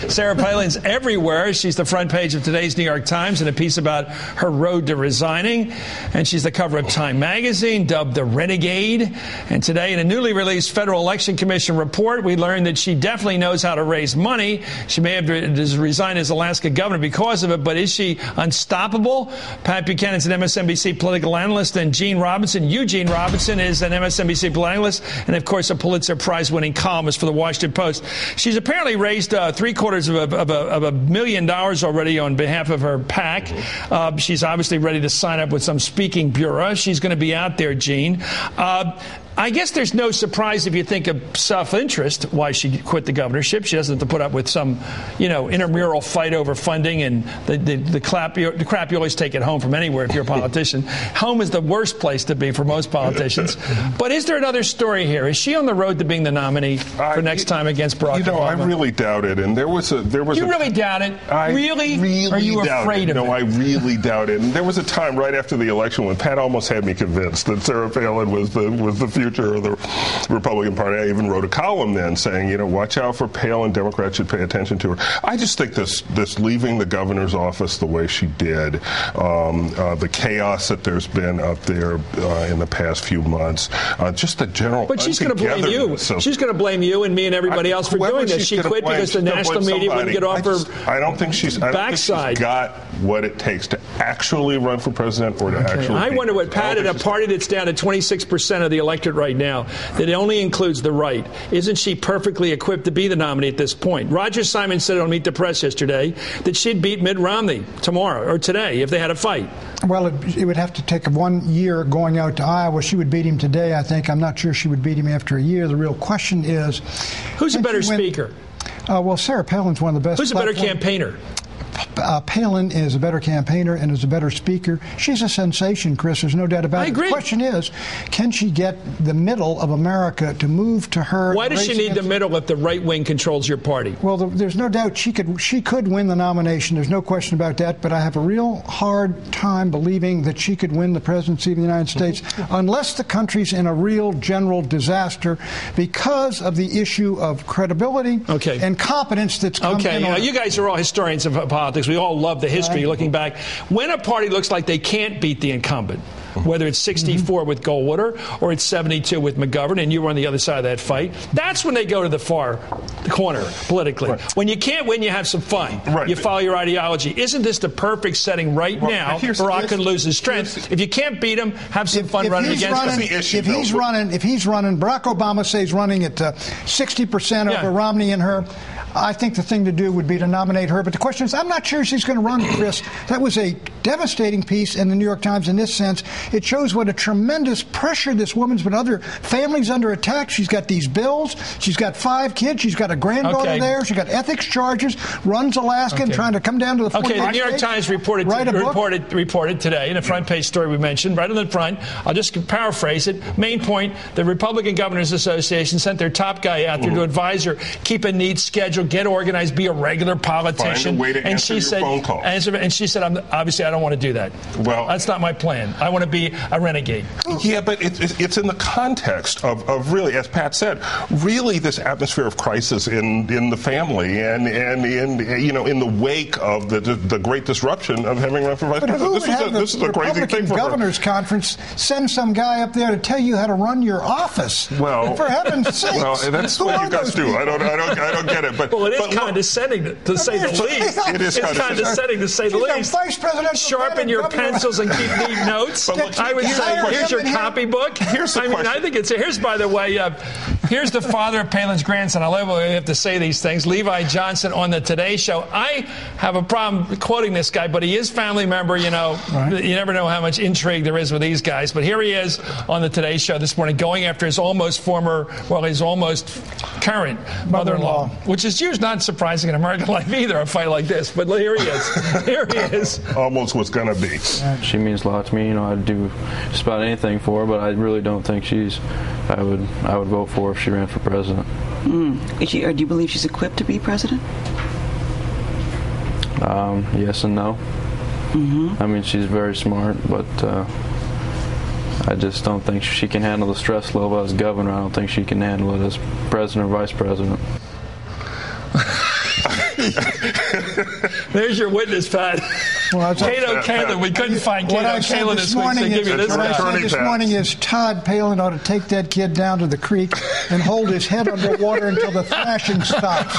Sarah Palin's everywhere. She's the front page of today's New York Times in a piece about her road to resigning. And she's the cover of Time magazine, dubbed the Renegade. And today, in a newly released Federal Election Commission report, we learned that she definitely knows how to raise money. She may have resigned as Alaska governor because of it, but is she unstoppable? Pat Buchanan's an MSNBC political analyst, and Eugene Robinson is an MSNBC political analyst, and of course a Pulitzer Prize-winning columnist for the Washington Post. She's apparently raised $750,000 million already on behalf of her PAC. She's obviously ready to sign up with some speaking bureau. She's going to be out there, Gene. I guess there's no surprise if you think of self-interest why she quit the governorship. She doesn't have to put up with some, intramural fight over funding and the crap you always take at home from anywhere if you're a politician. Home is the worst place to be for most politicians. But is there another story here? Is she on the road to being the nominee for next time against Barack Obama? I really doubt it. And there was You really doubt it? Really? Are you afraid of it? No, I really doubt it. And there was a time right after the election when Pat almost had me convinced that Sarah Palin was the future of the Republican Party. I even wrote a column then saying, watch out for Palin. Democrats should pay attention to her. I just think this leaving the governor's office the way she did, the chaos that there's been up there in the past few months, just the general. But she's going to blame you. She's going to blame you and me and everybody else for doing this. She quit because the national media wouldn't get off her I don't think she's got what it takes to actually run for president or to actually. I wonder what Pat, at a party that's down to 26% of the electorate right now, that it only includes the right, isn't she perfectly equipped to be the nominee at this point? Roger Simon said on Meet the Press yesterday that she'd beat Mitt Romney tomorrow or today if they had a fight. Well, it would have to take 1 year going out to Iowa. She would beat him today, I think. I'm not sure she would beat him after a year. The real question is, who's a better speaker? Well, Sarah Palin's one of the best. Who's a better campaigner? Palin is a better campaigner and is a better speaker. She's a sensation, Chris. There's no doubt about it. I agree. The question is, can she get the middle of America to move to her? Why does she need the middle if the right wing controls your party? Well, there's no doubt she could win the nomination. There's no question about that. But I have a real hard time believing that she could win the presidency of the United States unless the country's in a real general disaster because of the issue of credibility and competence that's come in. You guys are all historians of politics. We all love the history looking back. When a party looks like they can't beat the incumbent, whether it's 64 with Goldwater or it's 72 with McGovern, and you were on the other side of that fight, that's when they go to the far corner politically. Right. When you can't win, you have some fun. Right. You follow your ideology. Isn't this the perfect setting right now? Barack could lose his strength. If you can't beat him, have some fun running against him. If he's running, Barack Obama says running at 60% over Romney and her. I think the thing to do would be to nominate her. But the question is, I'm not sure she's going to run, Chris. That was a devastating piece in the New York Times in this sense. It shows what a tremendous pressure this woman's been under. Family's under attack. She's got these bills. She's got 5 kids. She's got a granddaughter there. She's got ethics charges. Runs Alaska and trying to come down to the 48 the New York Times reported today in a front page story we mentioned, right on the front. I'll just paraphrase it. Main point, the Republican Governors Association sent their top guy out there to advise her, keep a neat schedule, get organized, be a regular politician. Find a way to answer your phone call. And she said, obviously, I don't want to do that. Well, that's not my plan. I want to be a renegade. Yeah, but it's in the context of really, as Pat said, really this atmosphere of crisis in the family and in the wake of the great disruption of having run for vice president. This is a crazy thing for her. Governor's Conference send some guy up there to tell you how to run your office. Well, for heaven's sake. Well, that's what you guys do. I don't get it. But it is condescending to say the least. It is condescending to say the least. Sharpen your pencils and keep neat notes. I would say, here's your copybook. Here's by the way, here's the father of Palin's grandson. I love when we have to say these things. Levi Johnston on the Today Show. I have a problem quoting this guy, but he is family member. You never know how much intrigue there is with these guys. But here he is on the Today Show this morning, going after his almost current mother-in-law, which is usually not surprising in American life either, a fight like this. But here he is. Here he is. Almost was going to be. She means a lot to me. I'd do just about anything for her, but I really don't think I would vote for her if she ran for president. Or do you believe she's equipped to be president? Yes and no. I mean, she's very smart, but I just don't think she can handle the stress level as governor. I don't think she can handle it as president or vice president. There's your witness, Pat. Well, Cato Kalin. We couldn't find Cato Kalin this week, so give you this What I guy. said this morning is Todd Palin ought to take that kid down to the creek and hold his head underwater until the thrashing stops.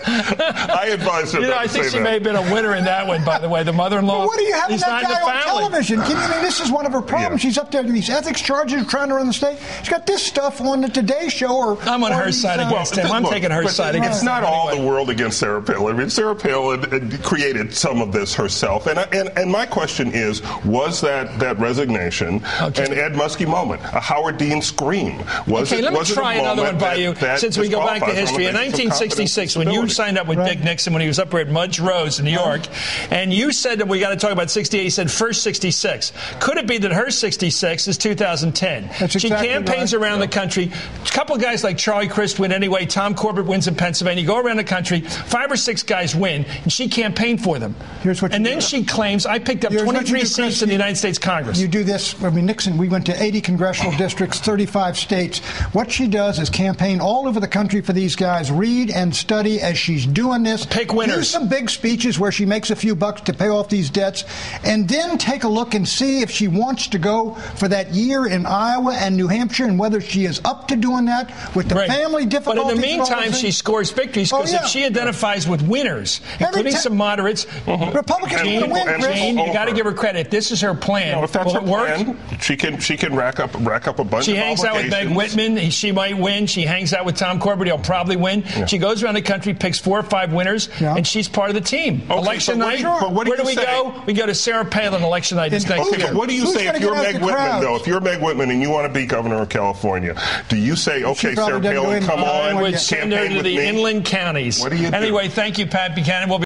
I advise her. I think she may have been a winner in that one, by the way. The mother-in-law. Well, what are you having he's that not guy in the on family. television? I mean, this is one of her problems. Yeah. She's up there to these ethics charges, trying to run the state. She's got this stuff on the Today Show. I'm on her side against him. I'm taking her side against him. It's not all anyway. the world against Sarah Palin. I mean, Sarah Palin created some of this herself. And my question is, was that resignation an Ed Muskie moment, a Howard Dean scream? Let me try another one by you, since we go back to history. In 1966, when you signed up with Dick Nixon, when he was up here at Mudge Rose in New York, and you said that we got to talk about 68, you said first 66. Could it be that her 66 is 2010? That's she exactly campaigns around the country. A couple of guys like Charlie Crist win anyway. Tom Corbett wins in Pennsylvania. Go around the country. 5 or 6 guys win, and she campaigned for them. And then she claims, I picked up 23 seats in the United States Congress. You do this. I mean, Nixon, we went to 80 congressional districts, 35 states. What she does is campaign all over the country for these guys, read and study as she's doing this. Pick winners. Do some big speeches where she makes a few bucks to pay off these debts, and then take a look and see if she wants to go for that year in Iowa and New Hampshire, and whether she is up to doing that with the family difficulties. But in the meantime, she scores victories, because if she identifies with winners, including some moderates, Republicans want to win, Chris. You got to give her credit. This is her plan. If that's Will her it work? plan, she can rack up a bunch She of hangs out with Meg Whitman. She might win. She hangs out with Tom Corbett. He'll probably win. Yeah. She goes around the country, picks 4 or 5 winners, and she's part of the team. Okay, election night, where do we go? We go to Sarah Palin election night this next year. But what do you say if you're Meg Whitman, though? If you're Meg Whitman and you want to be governor of California, do you say, okay, Sarah Palin, come on, I would send her to the inland counties. What do you do? Anyway, thank you, Pat Buchanan. We'll be